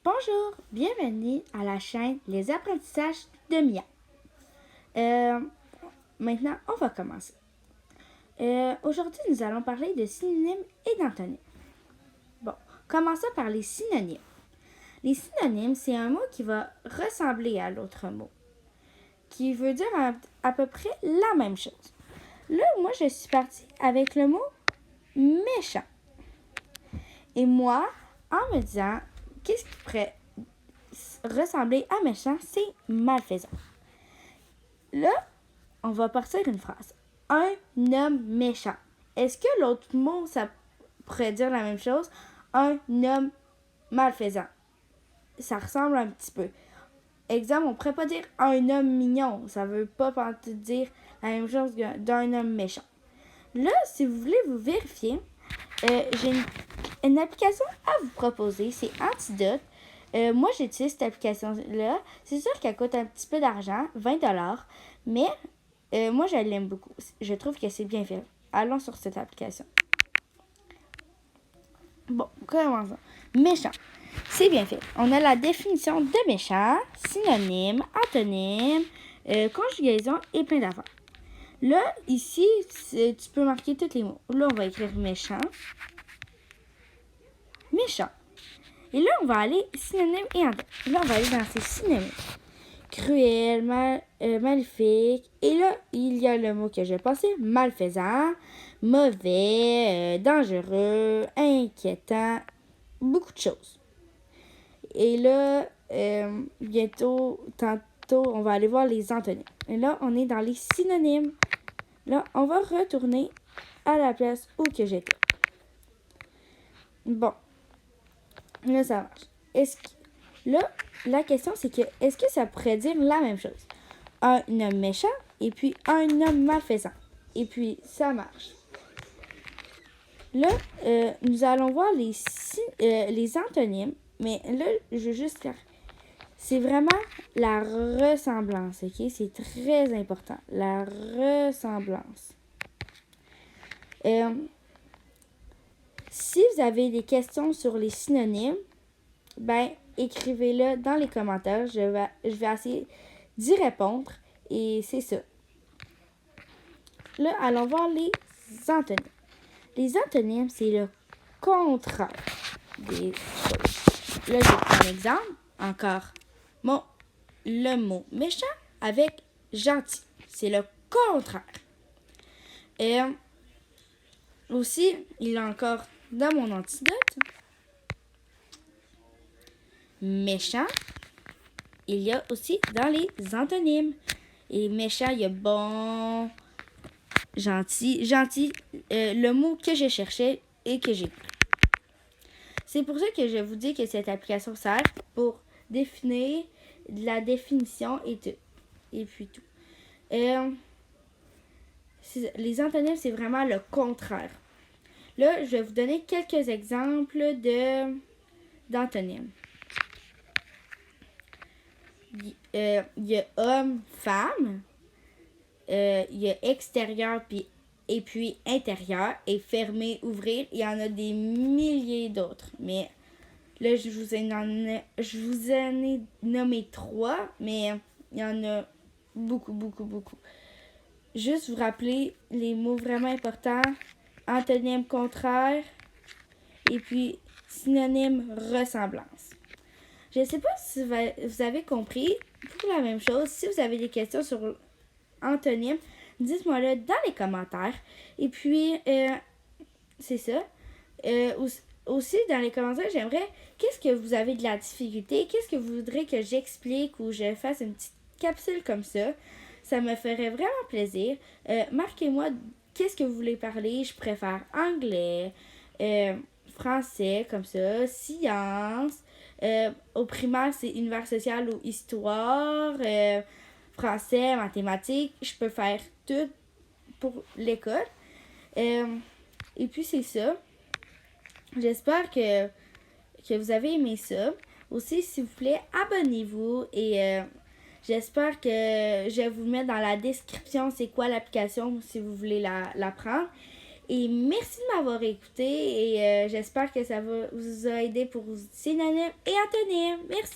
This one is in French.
Bonjour, bienvenue à la chaîne Les apprentissages de Mia. Maintenant, on va commencer. Aujourd'hui, nous allons parler de synonymes et d'antonymes. Bon, commençons par les synonymes. Les synonymes, c'est un mot qui va ressembler à l'autre mot, qui veut dire à peu près la même chose. Là, moi, je suis partie avec le mot méchant. Et moi, en me disant, qu'est-ce qui pourrait ressembler à méchant, c'est malfaisant. Là, on va partir une phrase. Un homme méchant. Est-ce que l'autre mot, ça pourrait dire la même chose? Un homme malfaisant. Ça ressemble un petit peu. Exemple, on pourrait pas dire un homme mignon. Ça veut pas dire la même chose d'un homme méchant. Là, si vous voulez vous vérifier, j'ai une application à vous proposer. C'est Antidote. Moi, j'utilise cette application-là. C'est sûr qu'elle coûte un petit peu d'argent, 20$, mais moi, je l'aime beaucoup. Je trouve que c'est bien fait. Allons sur cette application. Bon, commençons. Méchant. C'est bien fait. On a la définition de méchant, synonyme, antonyme, conjugaison et plein d'affaires. Là, ici, tu peux marquer tous les mots. Là, on va écrire méchant. Méchant. Et là, on va aller synonyme et antonyme. Là, on va aller dans ces synonymes. Cruel, maléfique. Et là, il y a le mot que j'ai passé, malfaisant, mauvais, dangereux, inquiétant, beaucoup de choses. Et là, tantôt, on va aller voir les antonymes. Et là, on est dans les synonymes. Là, on va retourner à la place où que j'étais. Bon. Là, ça marche. Là, la question, c'est que est-ce que ça pourrait dire la même chose? Un homme méchant et puis un homme malfaisant. Et puis, ça marche. Là, nous allons voir les antonymes. Mais là, je veux juste faire... C'est vraiment la ressemblance, ok? C'est très important. La ressemblance. Si vous avez des questions sur les synonymes, ben, écrivez-le dans les commentaires. Je vais essayer d'y répondre. Et c'est ça. Là, allons voir les antonymes. Les antonymes, c'est le contraire des choses. Là, je prends un exemple. Encore. Le mot méchant avec gentil. C'est le contraire. Et aussi, il y a encore dans mon antidote. Méchant, il y a aussi dans les antonymes. Et méchant, il y a bon, gentil. Gentil, le mot que je cherchais et que j'ai pris. C'est pour ça que je vous dis que cette application sert pour définir la définition et tout. Et puis tout. Les antonymes, c'est vraiment le contraire. Là, je vais vous donner quelques exemples d'antonymes. Il y a homme, femme. Il y a extérieur et puis intérieur et fermer, ouvrir. Il y en a des milliers d'autres. Mais là, je vous en ai nommé 3, mais il y en a beaucoup, beaucoup, beaucoup. Juste vous rappeler les mots vraiment importants. Antonyme contraire et puis synonyme ressemblance. Je ne sais pas si vous avez compris. Pour la même chose, si vous avez des questions sur antonyme, dites-moi-le dans les commentaires. Et puis, c'est ça. Aussi, dans les commentaires, j'aimerais, qu'est-ce que vous avez de la difficulté? Qu'est-ce que vous voudrez que j'explique ou je fasse une petite capsule comme ça? Ça me ferait vraiment plaisir. Marquez-moi qu'est-ce que vous voulez parler. Je préfère anglais, français, comme ça, sciences. Au primaire, c'est univers social ou histoire, français, mathématiques. Je peux faire tout pour l'école. Et puis, c'est ça. J'espère que vous avez aimé ça. Aussi, s'il vous plaît, abonnez-vous et j'espère que je vais vous mettre dans la description c'est quoi l'application si vous voulez la prendre. Et merci de m'avoir écouté et j'espère que ça va vous aider pour vos synonymes et antonymes. Merci!